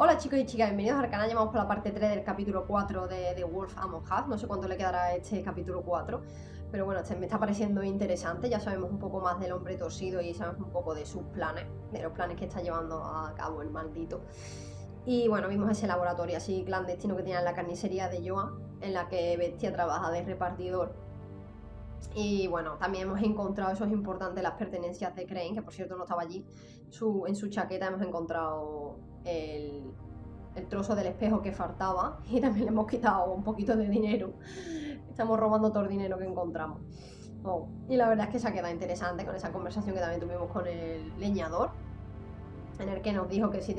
Hola chicos y chicas, bienvenidos al canal. Llevamos por la parte 3 del capítulo 4 de Wolf a Muchas. No sé cuánto le quedará a este capítulo 4, pero bueno, este me está pareciendo interesante. Ya sabemos un poco más del hombre torcido y sabemos un poco de sus planes, de los planes que está llevando a cabo el maldito. Y bueno, vimos ese laboratorio así clandestino que tenía en la carnicería de Joan, en la que Bestia trabaja de repartidor. Y bueno, también hemos encontrado, eso es importante, las pertenencias de Crane, que por cierto no estaba allí. En su chaqueta hemos encontrado el trozo del espejo que faltaba, y también le hemos quitado un poquito de dinero. Estamos robando todo el dinero que encontramos. Oh, y la verdad es que se ha quedado interesante con esa conversación que también tuvimos con el leñador, en el que nos dijo que sí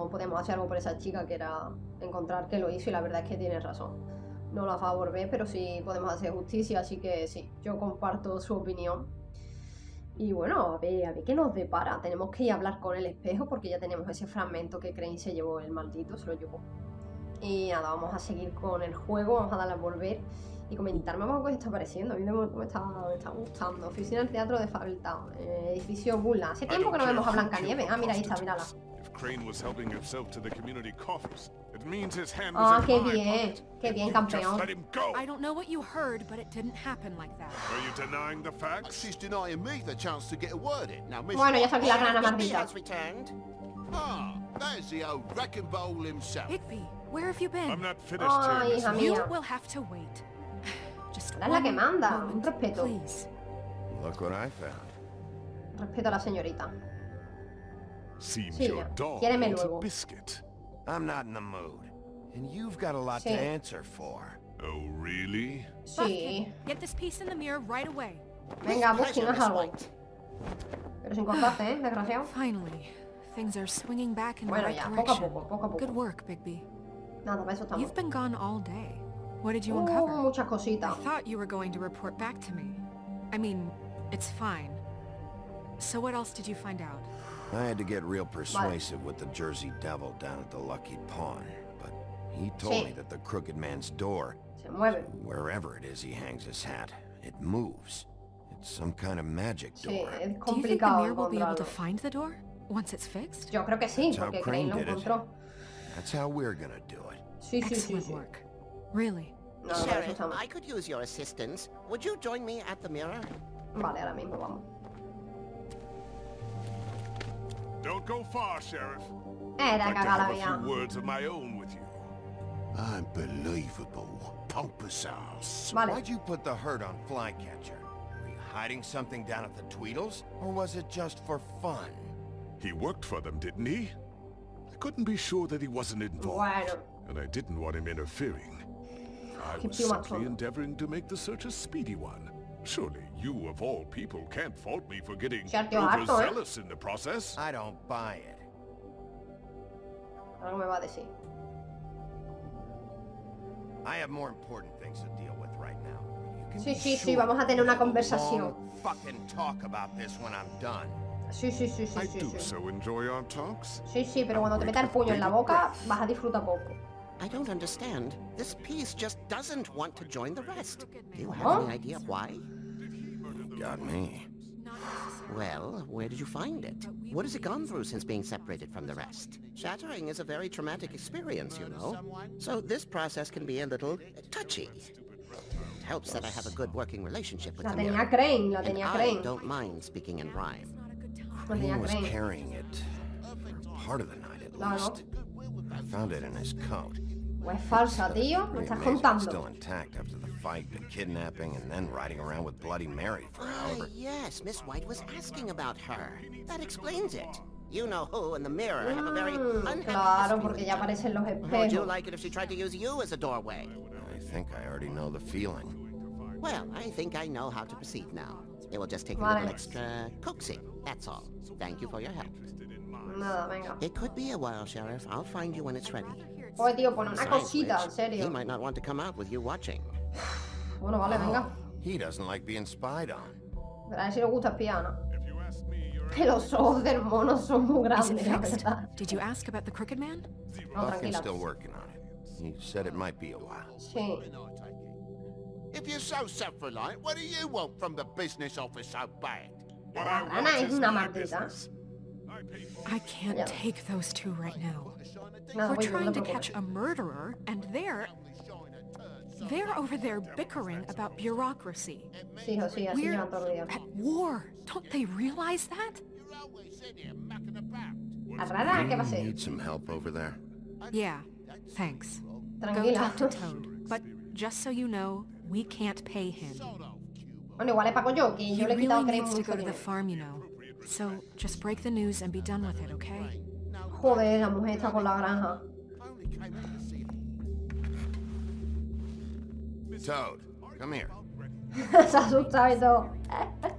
podíamos hacer algo por esa chica, que era encontrar que lo hizo, y la verdad es que tiene razón. No la favor ve, pero sí podemos hacer justicia, así que sí, yo comparto su opinión. Y bueno, a ver qué nos depara. Tenemos que ir a hablar con el espejo porque ya tenemos ese fragmento que Crane se llevó, el maldito, se lo llevó. Y nada, vamos a seguir con el juego, vamos a darle a volver y comentarme algo que os está pareciendo. A mí me está gustando. Oficina del Teatro de Falta, edificio Bula. Hace tiempo que no vemos a Blancanieves. Ah, mira, ahí está, mírala. Ah, qué bien, campeón. I don't know what you heard, but it didn't happen like that. Are you denying the facts? She's denying me the chance to get a word in. Now, Miss Bueno, ya está aquí la rana maldita. has returned. Ah, there's the old wrecking ball himself. Bigby, where have you been? I'm not finished Ay, here, hija Miss. You mía. will have to wait. Just Ella es la que one manda. Un moment, respeto. please. Look what I found. Respeto a la señorita. Seems Sí, your dog quiéreme wants a luego. biscuit. I'm not in the mood. And you've got a lot Sí. to answer for. Oh, really? Sí. Get this piece in the mirror right away. Venga, busquemos algo. Pero sin cortarte, desgraciado. Finally, things are swinging back in the Bueno, right ya, poco a direction. poco, poco a Good poco. work, Bigby. Nada, para eso estamos. You've been gone all day. What did you uncover? Muchas I cositas. thought you were going to report back to me. I mean, it's fine. So what else did you find out? I had to get real persuasive with the Jersey Devil down at the Lucky Pawn, but he told Sí. me that the Crooked Man's door, Se mueve. wherever it is he hangs his hat, it moves. It's some kind of magic Sí, door. es Do you think the complicado mirror will be able to encontrarlo. find the door once it's fixed? Yo creo que sí, That's how porque Crane Crane lo did it. encontró. That's how we're gonna do it. Sí, sí, sí, Excellent sí. work. Really. No, para eso Sheriff, estamos. I could use your assistance. Would you join me at the mirror? Vale, ahora mismo vamos. Don't go far, Sheriff. Era I'd like to cagar la have a vida. few words of my own with you. Unbelievable. Pompous ass. Vale. Why'd you put the hurt on Flycatcher? Were you hiding something down at the Tweedles? Or was it just for fun? He worked for them, didn't he? I couldn't be sure that he wasn't involved, Bueno, and I didn't want him interfering. I Qué was tío simply machón. endeavoring to make the search a speedy one. Surely you, of all people, can't fault me for getting Ya, tío, harto, overzealous in the process. I don't buy it. algo me va a decir. I have more important things to deal with right now. You can Sí, be sí, sí, sure vamos a tener una we'll have a conversación. long fucking talk about this when I'm done. Sí, sí, sí, sí, I sí, do sí. so enjoy our talks. Sí, sí, pero cuando te metas el puño en la boca, vas a disfrutar poco. I don't understand. This piece just doesn't want to join the rest. Do you have Huh? any idea why? Got me. Well, where did you find it? What has it gone through since being separated from the rest? Shattering is a very traumatic experience, you know. So this process can be a little touchy. It helps that I have a good working relationship with La the tenía mirror. Crane, la And tenía I Crane. don't mind speaking in rhyme. La He tenía was Crane. carrying it for part of the night at Claro. least. I found it in his coat. O es falsa, tío, me Pretty estás amazing it's still contando. intact after the fight, the kidnapping, and then riding around with Bloody Mary for Ah, however. yes, Miss White was asking about her. That explains it. You know who in the mirror have a very unhappy Claro, history porque with ya her. aparecen los How would you espejos. like it if she tried to use you as a doorway? I think I already know the feeling. Well, I think I know how to proceed now. It will just take a Vale. little extra coaxing, that's all. Thank you for your help. Nada, venga. It could be a while, Sheriff. I'll find you when it's ready. Oye, tío, pon una Besides cosita, en which, serio. he might not want to come out with you watching. Bueno, vale, venga. He doesn't like being spied on. Verá a ver si le gusta espiar, If you ask me, you're que los ojos del mono son muy Is it grandes, la fixed? verdad. Did you ask about the Crooked Man? No, Buffkin's tranquila. still working on it. He said it might be a while. Sí. If you're so self-reliant, what do you want from the business office so bad? What La I rana want es is una my maldita. business. I I can't Yeah. take those two right now. Nada, We're voy, no trying te to catch preocupes. a murderer, and they're over there bickering about bureaucracy. Sí, hijo, sí, así We're llevan todo el día. at war. Don't they realize that? ¿La rara? ¿Qué va a ser? Need some help over there? Yeah, thanks. Go Tranquila. talk to Toad. But just so you know, we can't pay him. Bueno, igual le pago yo, que He yo le he really quitado needs to mucho go to the dinero. farm, you know. So just break the news and be done with it, okay? Joder, la mujer está con la granja. Toad, come here. Se ha asustado y todo.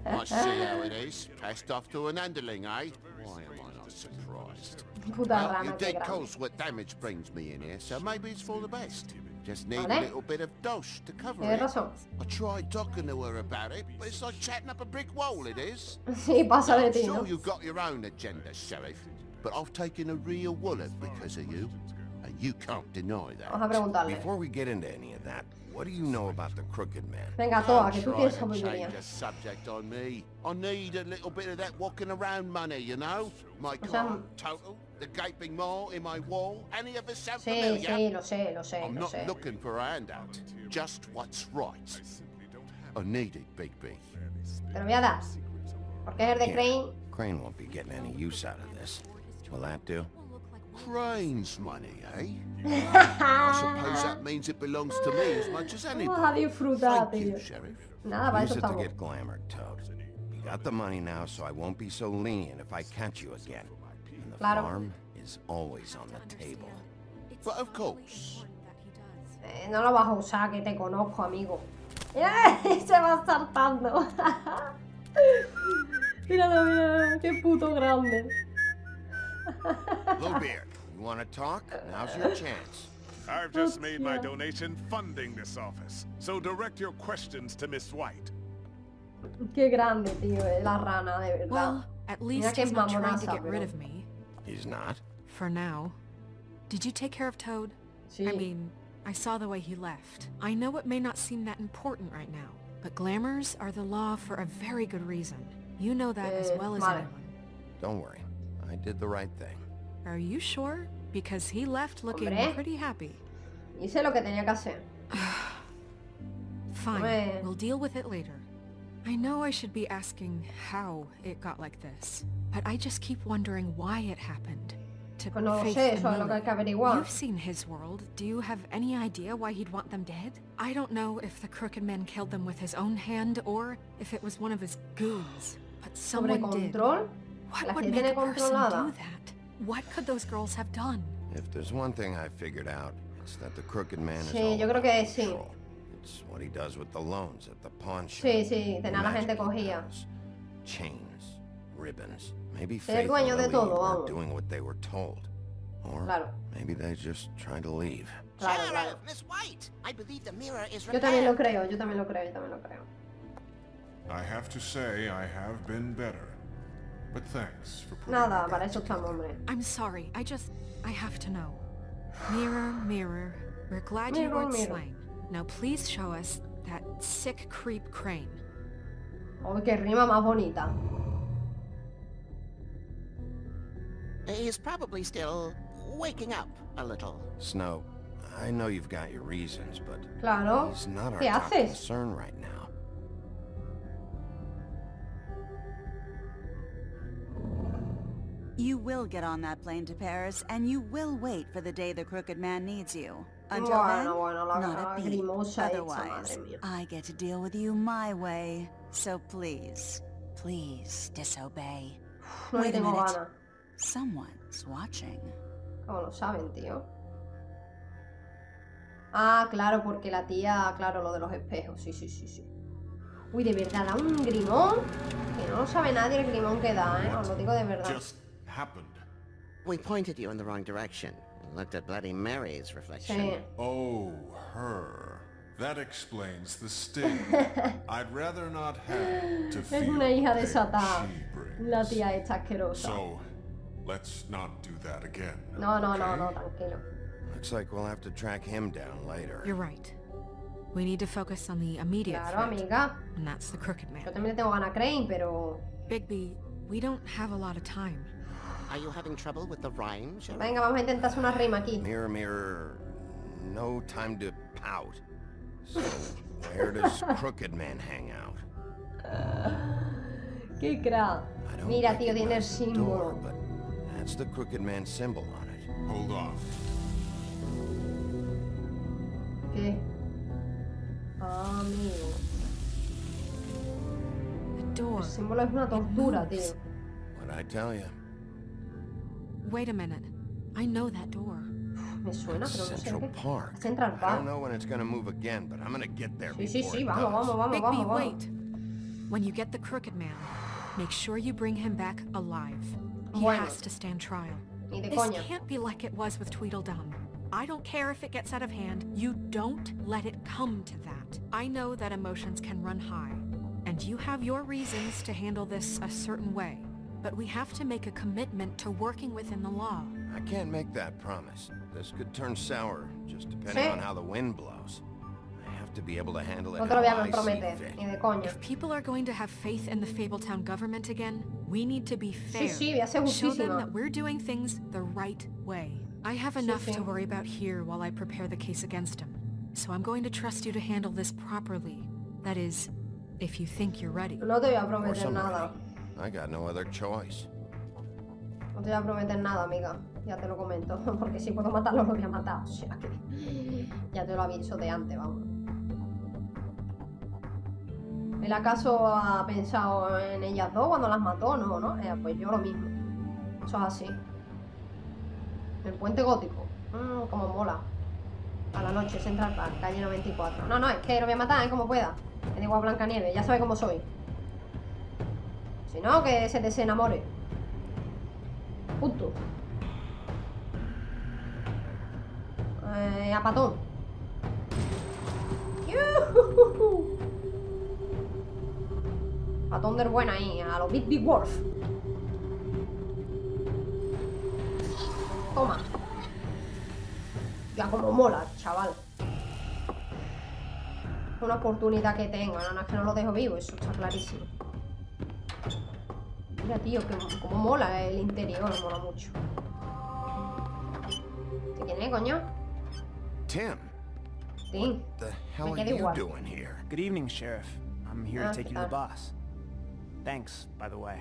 I see how it is. Passed off to an underling, eh? Why am I not surprised? Puta Well, rana, you qué did grande. cause what damage brings me in here, so maybe it's for the best. Just need Vale. a little bit of dosh to cover Tienes it. razón. I tried talking to her about it, but it's like chatting up a brick wall, it is. Sí, pasa de I'm ti, ¿no? sure you've got your own agenda, Sheriff, but I've taken a real wallet because of you, and you can't deny that. Vamos a preguntarle. Before we get into any of that, what do you know about the Crooked Man? Venga, Toa, que tú Try tienes to sabiduría. change the subject on me. I need a little bit of that walking around money, you know? My O sea, car, total, the gaping maw in my wall. Any of us sound Sí, familiar? sí, lo sé, lo sé, I'm lo not sé. looking for a handout. Just what's right. I need it, Bigby. Te lo voy a dar. Porque es el de Yeah. Crane. Crane won't be getting any use out of this. Will that do? Crane's money, eh? I suppose that means it belongs to me as much as Vamos a anybody. disfrutar, Thank you, tío. Sheriff. Nada, para Use eso it to estamos. get glamored, Toad. You got the money now, so I won't be so lenient if I catch you again. And the Claro. farm is always on the table. But of course. No lo vas a usar, que te conozco, amigo. Se va saltando. Míralo, míralo, qué puto grande. Bluebeard, you want to talk? Now's your chance. I've just made my donation funding this office, so direct your questions to Miss White. Qué grande, tío, la rana, de verdad. Well, at least que he's es not trying to mamonaza, get rid pero- of me. He's not? For now. Did you take care of Toad? Sí. I mean, I saw the way he left. I know it may not seem that important right now, but glamours are the law for a very good reason. You know that as well as vale. anyone. Don't worry. I did the right thing. Are you sure? Because he left looking Hombre. pretty happy. Hice lo que tenía que hacer. Fine, Hombre. we'll deal with it later. I know I should be asking how it got like this, but I just keep wondering why it happened. To Pues no lo Faith sé, and eso es lo que hay Lily. que averiguar. You've seen his world. Do you have any idea why he'd want them dead? I don't know if the Crooked Man killed them with his own hand or if it was one of his goons, but Sobre someone did. control. What La would que make tiene a person controlada. do that? What could those girls have done? If there's one thing I figured out, it's that the Crooked Man is Sí, all yo creo about que sí. control. It's what he does with the loans at the pawn shop. Sí, sí, tenía la Magic gente cogía. bells, chains, ribbons. Maybe El Faith dueño and de Lily todo, weren't vamos. doing what they were told. Or Claro. maybe they just tried to leave. Claro, claro. Sheriff, Miss White, I believe the mirror is Yo también lo repaired. creo, yo también lo creo, yo también lo creo. I have to say I have been better. But thanks for putting Nada, me para back eso estamos, hombre. I'm sorry, I have to know. Mirror, mirror, we're glad you Mirror, weren't mirror. slain. Now please show us that sick creep Crane. Uy, qué rima más bonita. He's probably still waking up a little. Snow, I know you've got your reasons, but Claro. he's not our ¿Qué top haces? concern right now. You will get on that plane to Paris, and you will wait for the day the Crooked Man needs you. Until then, Bueno, la not a beat. grimosa hecha, Otherwise, madre mía. I get to deal with you my way. So please, please disobey. No le Wait a tengo minute. ganas. Someone's watching. ¿Cómo lo saben, tío? Ah, claro, porque la tía, claro, lo de los espejos. Sí, sí, sí, sí. Uy, de verdad, da un grimón. Que no lo sabe nadie el grimón que da, ¿eh? Os lo digo de verdad. Just happened. We pointed you in the wrong direction. Looked at Bloody Mary's reflection. Sí. Oh, her. That explains the sting. I'd rather not have to Es feel una the hija pain desatada. she brings. La tía esta asquerosa. So, let's not do that again. No, no, no, okay? no, tranquilo. Looks like we'll have to track him down later. You're right. We need to focus on the immediate Claro, threat, amiga. and that's the Crooked Yo Man. también le tengo ganas a Crane, pero... Bigby, we don't have a lot of time. Are you having trouble with the rhyme, Sheriff? Venga, vamos a intentar hacer una rima aquí. Mirror, mirror, no time to pout. So, where does Crooked Man hang out? Qué crack. I don't Mira, tío, tiene el recognize the door, símbolo. but that's the Crooked Man symbol on it. Hold on. ¿Qué? Amigo. The door. El símbolo es una tortura, tío. What'd I tell you? Wait a minute. I know that door. Me suena, pero no sé Central qué. Park. Central I don't Park. know when it's gonna move again, but I'm gonna get there Sí, sí, before sí, it vamos, does. vamos, vamos, Bigby, vamos, vamos. wait. When you get the Crooked Man, make sure you bring him back alive. He Bueno. has to stand trial. Ni de This coña. can't be like it was with Tweedledum. I don't care if it gets out of hand. You don't let it come to that. I know that emotions can run high, and you have your reasons to handle this a certain way. But we have to make a commitment to working within the law. I can't make that promise. This could turn sour, just depending Sí. on how the wind blows. I have to be able to handle it No te lo voy how a I see prometer, fit. ni de coña. If people are going to have faith in the Fabletown government again, we need to be fair. Sí, voy a ser Show them justísima. that we're doing things the right way. I have enough sí. to worry about here while I prepare the case against him. So I'm going to trust you to handle this properly. That is, if you think you're ready. No te voy a Of course prometer I'm nada. ready. I got no other choice. No te voy a prometer nada, amiga. Ya te lo comento. Porque si puedo matarlo, lo voy a matar. O sea que... Ya te lo aviso de antes, vamos. ¿Él acaso ha pensado en ellas dos cuando las mató? No, ¿no? Pues yo lo mismo. Eso es así. El puente gótico. Como mola. A la noche, Central Park, calle 94. No, es que lo voy a matar, como pueda. Me digo a Blancanieves, ya sabe cómo soy. Si no, que se desenamore. Punto. A patón. ¡Yujujuju! Patón del buen ahí, a los Bigby Wolf. Toma. Ya como mola, chaval. Una oportunidad que tengo, no es que no lo dejo vivo, eso está clarísimo. Mira, tío, que como mola el interior, mola mucho. ¿Quién es, coño? Tim, Sí. the hell Me are quedé you igual. doing here? Good evening, Sheriff. I'm here to take you to the ¿qué tal? boss. Thanks, by the way,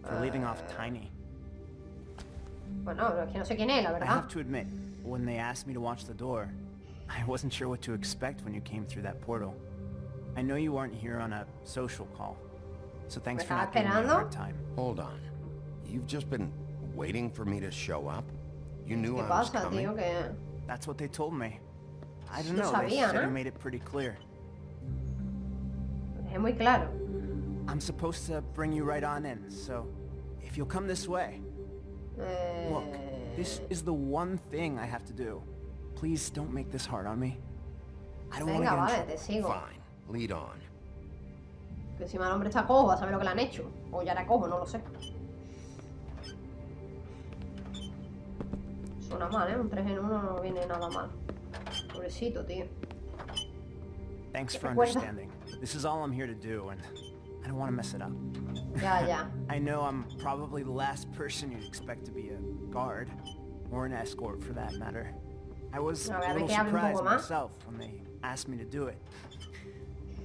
for leaving off Tiny. Bueno, es que no sé quién es, la I verdad. have to admit, when they asked me to watch the door, I wasn't sure what to expect when you came through that portal. I know you aren't here on a social call, so thanks ¿Me for estaba not giving me a esperando? hard time. Hold on. You've just been waiting for me to show up? You knew ¿Qué I was pasa, coming? tío? Que... That's what they told me. I don't Lo know, they sabía, said ¿no? you made it pretty clear. Es muy claro. I'm supposed to bring you right on in, so if you'll come this way. Look, this is the one thing I have to do. Please don't make this hard on me. I don't want to Venga, get in vale, trouble. te sigo. Fine. Lead on. Que encima el hombre está cojo, a saber lo que le han hecho. O ya era cojo, no lo sé. Suena mal, ¿eh? Un 3 en 1 no viene nada mal. Pobrecito, tío. Thanks for Recuerda. understanding. This is all I'm here to do, and I don't want to mess it up. Ya. I know I'm probably the last person you'd expect to be a guard, or an escort for that matter. I was A ver, a little que hable un surprised poco más. myself when they asked me to do it.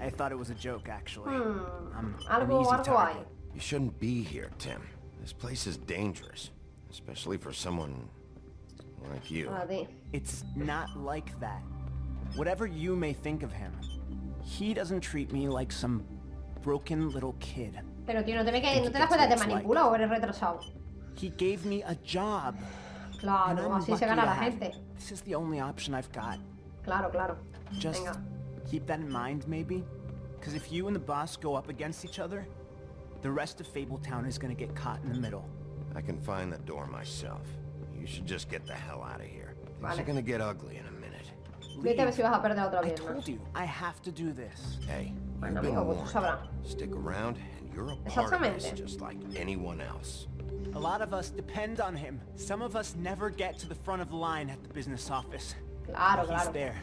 I thought it was a joke, actually. I'm an Algo easy hay. target. You shouldn't be here, Tim. This place is dangerous. Especially for someone like you. Para ti. It's not like that. Whatever you may think of him, he doesn't treat me like some broken little kid. Pero tío, ¿no te, ve que, Think ¿no he te das gets cuenta que what te it's manipula o eres retrasado? He gave me a job. And Claro, I'm así se lucky gana to la have gente. it. This is the only option I've got. Claro. Just Venga. keep that in mind, maybe? Because if you and the boss go up against each other, the rest of Fabletown is gonna get caught in the middle. I can find the door myself. You should just get the hell out of here. Things Vale. are gonna get ugly in a minute. Vete a ver si vas a perder otra I pierna. told you, I have to do this. Hey, Bueno, you've been amigo, pues tú warned. sabrás. Stick around and you're a part of this Exactamente. just like anyone else. A lot of us depend on him. Some of us never get to the front of the line at the business office. Claro, He's claro. there.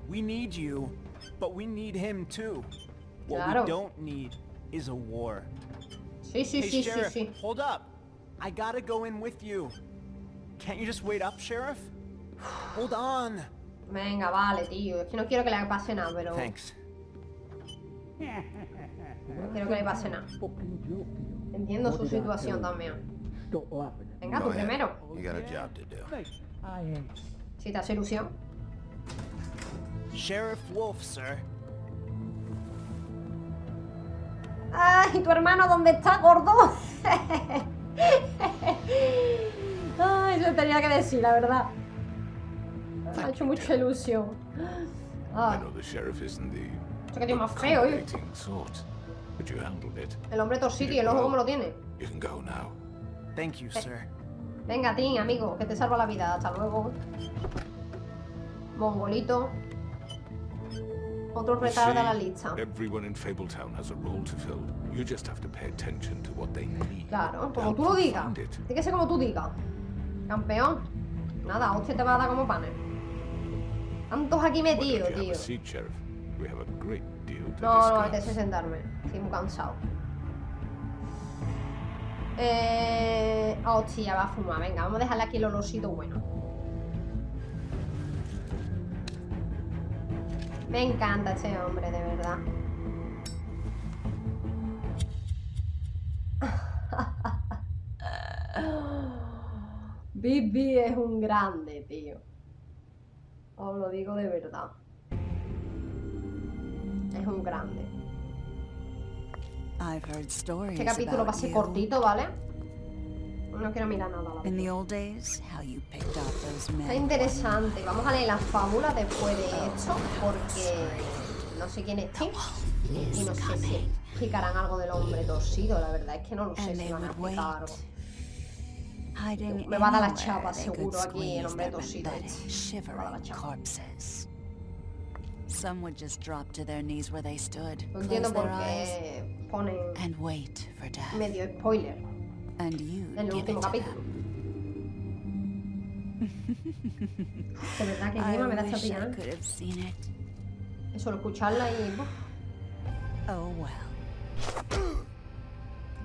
We need you, but we need him too. What Claro. we don't need is a war. Sí, Hey, Sheriff, sí. hold up. I gotta go in with you. Can't you just wait up, Sheriff? Hold on. Venga, vale, tío. Es que no quiero que le pase nada, pero... Thanks. No quiero que le pase nada. Entiendo su situación también. Venga, tú primero. You got a job to do. Si te hace ilusión. Sheriff Wolf, sir. ¡Ay, tu hermano dónde está, gordo! Ay, eso tenía que decir, la verdad. Me ha hecho mucha ilusión. I know the sheriff isn't the Esto que tiene más feo, ¿eh? accommodating sort, but you handled it. El hombre torcido y el ojo como lo tiene. You can go now. Thank you, sir. Venga, Tim, amigo, que te salva la vida. Hasta luego. Mongolito. Otro retardo a la lista. Everyone in Fabletown has a role to fill. You just have to pay attention to what they need. Claro, como tú lo digas. Tiene que ser como tú digas. Campeón. Nada, hostia te va a dar como panes. Tantos aquí metidos, tío. No, no, te sé sentarme. Estoy muy cansado. Hostia, va a fumar. Venga, vamos a dejarle aquí el olorcito bueno. Me encanta este hombre, de verdad. Bigby es un grande, tío. Os lo digo de verdad. Es un grande. Este capítulo va a ser cortito, ¿vale? No quiero mirar nada. Está interesante. Vamos a leer la fábula después de esto, porque no sé quién es Tim y no sé si explicarán algo del hombre torcido. La verdad es que no lo sé si van a explicar algo. Me va a dar la chapa seguro aquí el hombre torcido. Me va a dar la chapa. No entiendo por qué ponen medio spoiler en el último capítulo. De verdad que encima me da chapilla. Es solo escucharla y...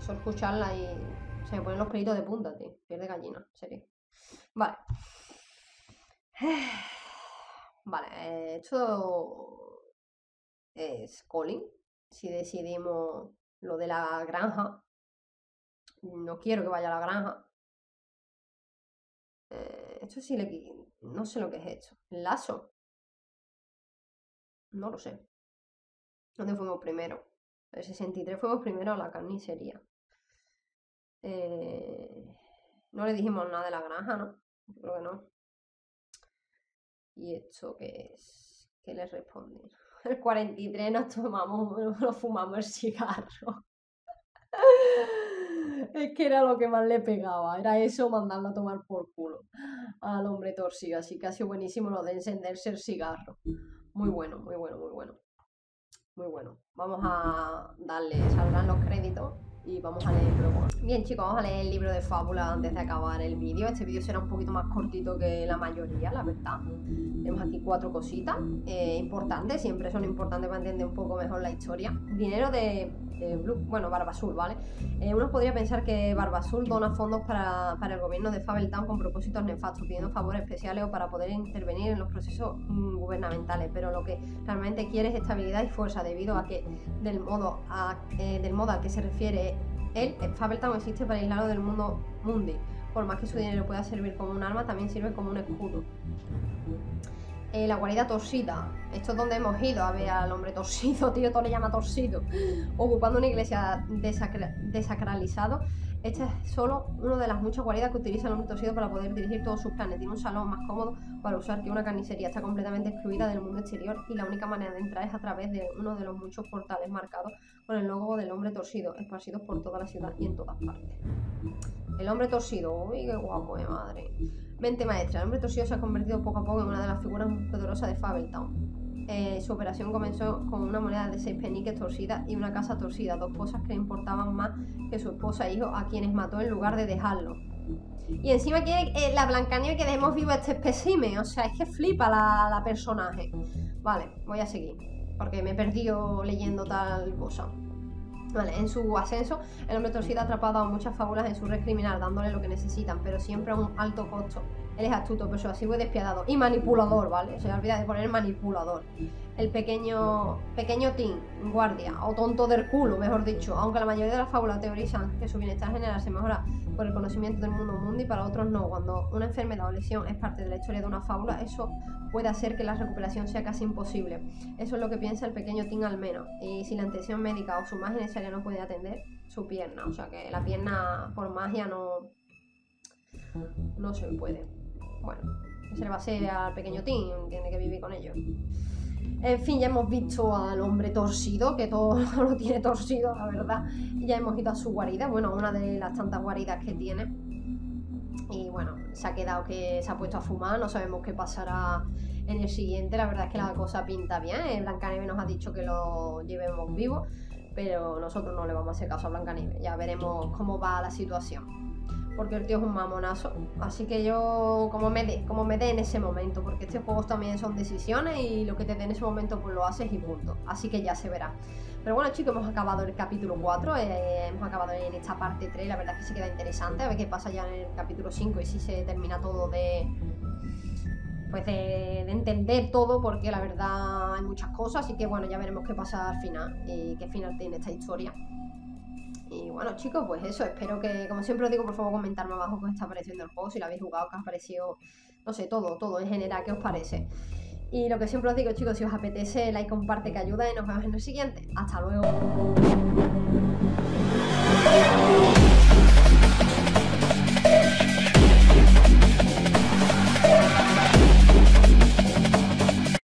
Solo escucharla y... Se me ponen los pelitos de punta, tío. Piel de gallina, en serio. Vale. Vale, esto es Colin. Si decidimos lo de la granja. No quiero que vaya a la granja. Esto sí le... No sé lo que es esto. ¿El lazo? No lo sé. ¿Dónde fuimos primero? El 63 fuimos primero a la carnicería. No le dijimos nada de la granja, ¿no? Creo que no. ¿Y esto qué es? ¿Qué le responde? El 43 nos fumamos el cigarro. Es que era lo que más le pegaba. Era eso, mandarlo a tomar por culo al hombre torcido. Así que ha sido buenísimo lo de encenderse el cigarro. Muy bueno, muy bueno, muy bueno. Muy bueno. Vamos a darle, saldrán los créditos y vamos a leerlo. Bien, chicos, vamos a leer el libro de fábula antes de acabar el vídeo. Este vídeo será un poquito más cortito que la mayoría, la verdad. Tenemos aquí 4 cositas importantes, siempre son importantes para entender un poco mejor la historia. Dinero de Barba Azul, ¿vale? Uno podría pensar que Barba Azul dona fondos para el gobierno de Fabletown con propósitos nefastos, pidiendo favores especiales o para poder intervenir en los procesos gubernamentales, pero lo que realmente quiere es estabilidad y fuerza, debido a que del modo al que se refiere él, Fabletown existe para aislarlo del mundo mundi. Por más que su dinero pueda servir como un arma, también sirve como un escudo. La guarida torcida. Esto es donde hemos ido a ver al hombre torcido, tío, todo le llama torcido. Ocupando una iglesia desacralizado. Esta es solo una de las muchas guaridas que utiliza el hombre torcido para poder dirigir todos sus planes. Tiene un salón más cómodo para usar que una carnicería. Está completamente excluida del mundo exterior y la única manera de entrar es a través de uno de los muchos portales marcados con el logo del hombre torcido, esparcidos por toda la ciudad y en todas partes. El hombre torcido. Uy, qué guapo, madre. Mente maestra. El hombre torcido se ha convertido poco a poco en una de las figuras más poderosas de Fabletown. Su operación comenzó con una moneda de 6 peniques torcida y una casa torcida, 2 cosas que le importaban más que su esposa e hijo, a quienes mató en lugar de dejarlo. Y encima quiere la Blancanieves que dejemos vivo a este espécimen. O sea, es que flipa la personaje. Vale, voy a seguir, porque me he perdido leyendo tal cosa. Vale, en su ascenso, el hombre torcido ha atrapado a muchas fábulas en su red criminal, dándole lo que necesitan, pero siempre a un alto costo. Él es astuto, persuasivo y despiadado. Y manipulador, ¿vale? Se olvida de poner manipulador. El pequeño Tim, guardia, o tonto del culo, mejor dicho. Aunque la mayoría de las fábulas teorizan que su bienestar general se mejora por el conocimiento del mundo mundo y para otros no. Cuando una enfermedad o lesión es parte de la historia de una fábula, eso puede hacer que la recuperación sea casi imposible. Eso es lo que piensa el pequeño Tim al menos. Y si la atención médica o su magia necesaria no puede atender, su pierna. O sea que la pierna por magia no se puede. Bueno, se le va a hacer al pequeño Tim, tiene que vivir con ellos. En fin, ya hemos visto al hombre torcido, que todo lo tiene torcido, la verdad. Y ya hemos ido a su guarida, bueno, una de las tantas guaridas que tiene. Y bueno, se ha quedado que se ha puesto a fumar, no sabemos qué pasará en el siguiente. La verdad es que la cosa pinta bien. Blancanieves nos ha dicho que lo llevemos vivo, pero nosotros no le vamos a hacer caso a Blancanieves. Ya veremos cómo va la situación. Porque el tío es un mamonazo, así que yo como me dé en ese momento, porque estos juegos también son decisiones y lo que te dé en ese momento pues lo haces y punto, así que ya se verá. Pero bueno chicos, hemos acabado el capítulo 4, hemos acabado en esta parte 3, la verdad es que se queda interesante, a ver qué pasa ya en el capítulo 5 y si se termina todo de entender todo, porque la verdad hay muchas cosas, así que bueno, ya veremos qué pasa al final y qué final tiene esta historia. Y bueno chicos, pues eso, espero que, como siempre os digo, por favor comentadme abajo qué os está pareciendo el juego, si lo habéis jugado, qué os ha parecido, no sé, todo en general, qué os parece. Y lo que siempre os digo chicos, si os apetece, like, comparte, que ayuda, y nos vemos en el siguiente. ¡Hasta luego!